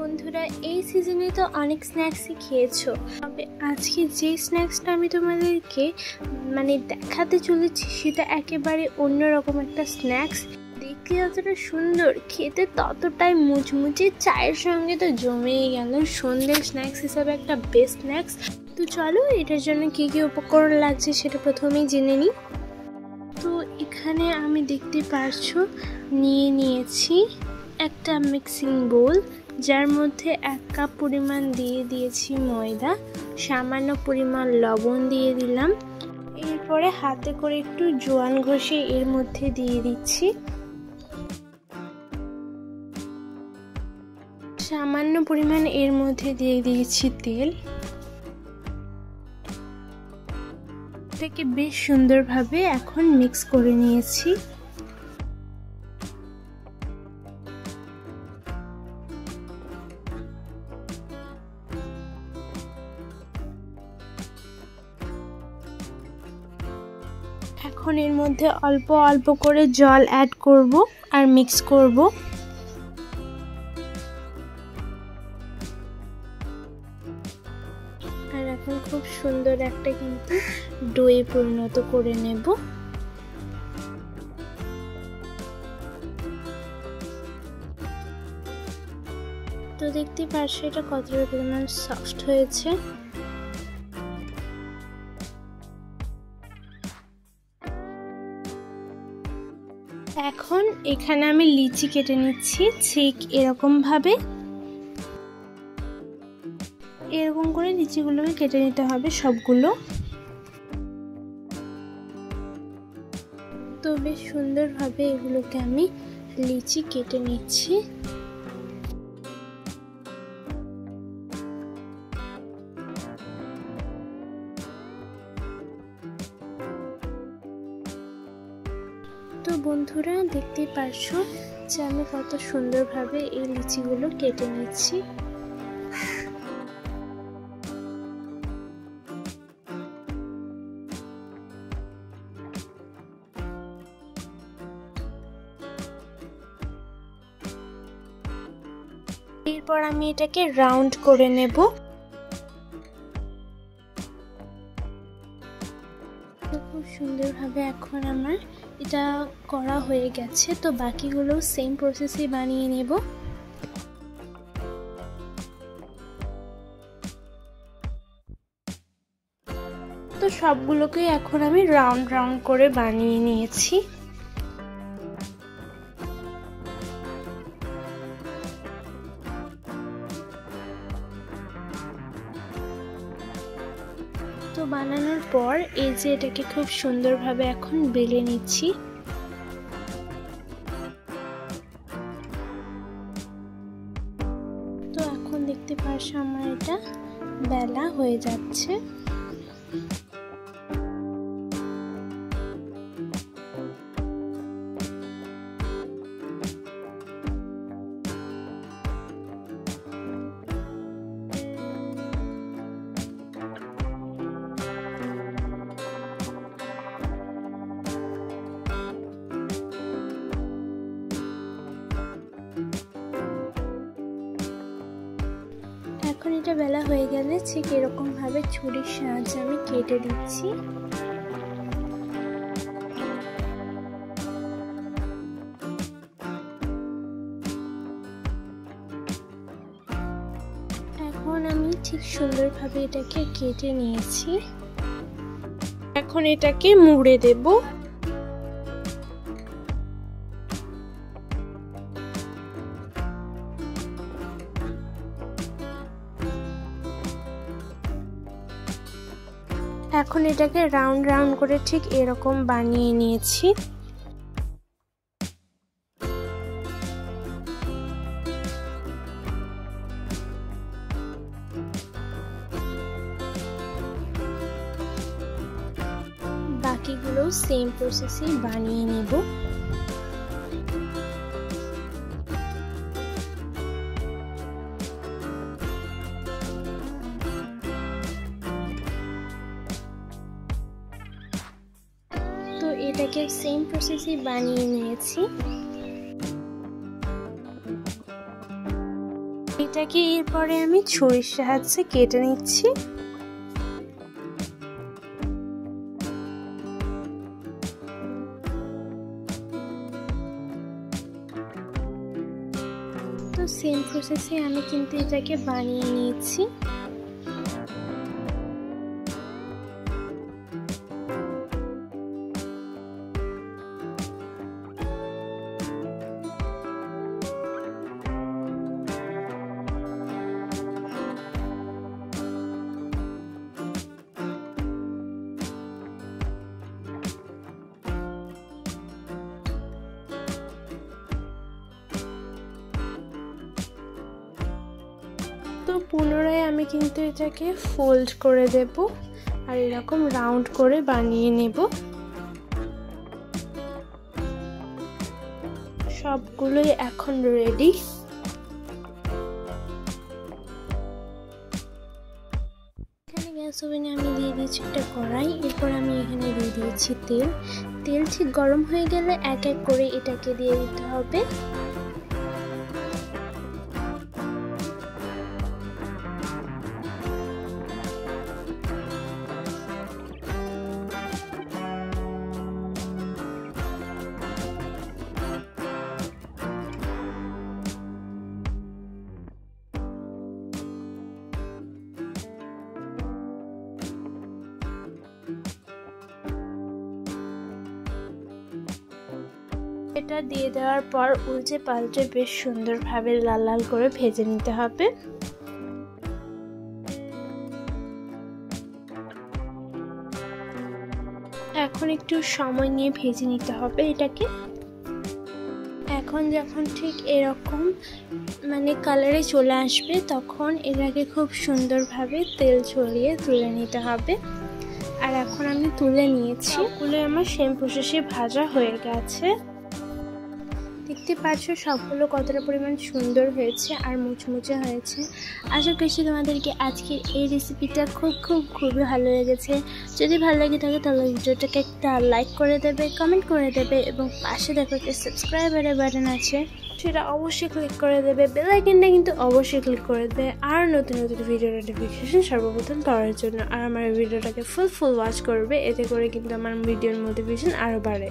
বন্ধুরা, এই সিজনে তো অনেক স্ন্যাক্সই খেয়েছো, তবে আজকে যে স্ন্যাক্সটা আমি তোমাদেরকে দেখাতে চলেছি সেটা একেবারে অন্যরকম একটা স্ন্যাক্স। দেখতে যতটা সুন্দর, খেতে ততটাই মুচমুচে, চায়ের সঙ্গে তো জমেই গেল। সন্ধ্যের স্ন্যাক্স হিসাবে একটা বেস্ট স্ন্যাক্স। তো চলো এটার জন্য কী কী উপকরণ লাগছে সেটা প্রথমেই জেনে নিই। তো এখানে আমি দেখতে পারছো নিয়েছি একটা মিক্সিং বোল, যার মধ্যে 1 কাপ পরিমাণ দিয়ে দিয়েছি ময়দা, সামান্য পরিমাণ লবণ দিয়ে দিলাম। এরপরে হাতে করে একটু জোয়ান ঘষে এর মধ্যে দিয়ে দিচ্ছি। সামান্য পরিমাণ এর মধ্যে দিয়ে দিয়েছি তেল। এটাকে বেশ সুন্দরভাবে এখন মিক্স করে নিয়েছি। এখন এর মধ্যে অল্প অল্প করে জল অ্যাড করব আর মিক্স করব। আর এখন খুব সুন্দর একটা কিন্তু ডোয়ে পরিণত করে নেব। তো দেখতে পাচ্ছ এটা কতটা পরিমাণ সফট হয়েছে। এখন এখানে আমি লিচি কেটে নিচ্ছি, ঠিক এরকম করে লিচিগুলোকে কেটে নিতে হবে সবগুলো। তো বেশ সুন্দরভাবে এগুলোকে আমি লিচি কেটে নিচ্ছি। তো বন্ধুরা, দেখতে পারছো যে আমি কত সুন্দরভাবে এই লিচিগুলো কেটে নিচ্ছি। এরপর আমি এটাকে রাউন্ড করে নেব। খুব সুন্দরভাবে এখন আমার এটা করা হয়ে গেছে। তো বাকিগুলো সেম প্রসেসে বানিয়ে নেব। তো সবগুলোকে এখন আমি রাউন্ড রাউন্ড করে বানিয়ে নিয়েছি। তো বানানোর পর এই যে এটাকে খুব সুন্দরভাবে এখন বেলে নিচ্ছি। তো এখন দেখতে পাচ্ছ আমার এটা বেলা হয়ে যাচ্ছে। এখন এটা বেলা হয়ে গেলে ঠিক এরকম ভাবে ছুরির সাহায্যে আমি কেটে দিচ্ছি। এখন আমি ঠিক সুন্দরভাবে এটাকে কেটে নিয়েছি। এখন এটাকে মুড়ে দেব। এখন এটাকে রাউন্ড রাউন্ড করে ঠিক এরকম বানিয়ে নিয়েছি। বাকিগুলো সেম প্রসেসে বানিয়ে নেব। এটাকে সেম প্রসেসে বানিয়ে নিয়েছি। এটাকে এরপরে আমি ছুরির সাহায্যে কেটে নিচ্ছি। তো সেম প্রসেসে আমি কিন্তু এটাকে বানিয়ে নিয়েছি। তো পুনরায় আমি কিন্তু এটাকে ফোল্ড করে দেব আর এরকম রাউন্ড করে বানিয়ে নেব। সবগুলোই এখন রেডি। এখানে গ্যাস ওভেনে আমি দিয়ে দিয়েছি একটা কড়াই, এরপর আমি এখানে দিয়ে দিয়েছি তেল। তেল ঠিক গরম হয়ে গেলে এক এক করে এটাকে দিয়ে দিতে হবে। এটা দিয়ে দেওয়ার পর উল্টে পাল্টে বেশ সুন্দরভাবে লাল লাল করে ভেজে নিতে হবে। এখন একটু সময় নিয়ে ভেজে নিতে হবে এটাকে। এখন যখন ঠিক এরকম মানে কালারে চলে আসবে তখন এটাকে খুব সুন্দরভাবে তেল ছড়িয়ে তুলে নিতে হবে। আর এখন আমি তুলে নিয়েছি, সবগুলো আমার সেম প্রসেসে ভাজা হয়ে গেছে। দেখতে পাচ্ছ সবগুলো কতটা পরিমাণ সুন্দর হয়েছে আর মুচমুচে হয়েছে। আশা করছি তোমাদেরকে আজকের এই রেসিপিটা খুবই ভালো লেগেছে। যদি ভালো লাগে থাকে তাহলে ভিডিওটাকে একটা লাইক করে দেবে, কমেন্ট করে দেবে এবং পাশে দেখো একটা সাবস্ক্রাইবারের বাটন আছে, সেটা অবশ্যই ক্লিক করে দেবে। বেল আইকনটা কিন্তু অবশ্যই ক্লিক করে দেবে আর নতুন নতুন ভিডিও নোটিফিকেশন সর্বপ্রথম পাওয়ার জন্য। আর আমার ভিডিওটাকে ফুল ওয়াচ করবে, এতে করে কিন্তু আমার ভিডিওর মোটিভেশন আরও বাড়ে।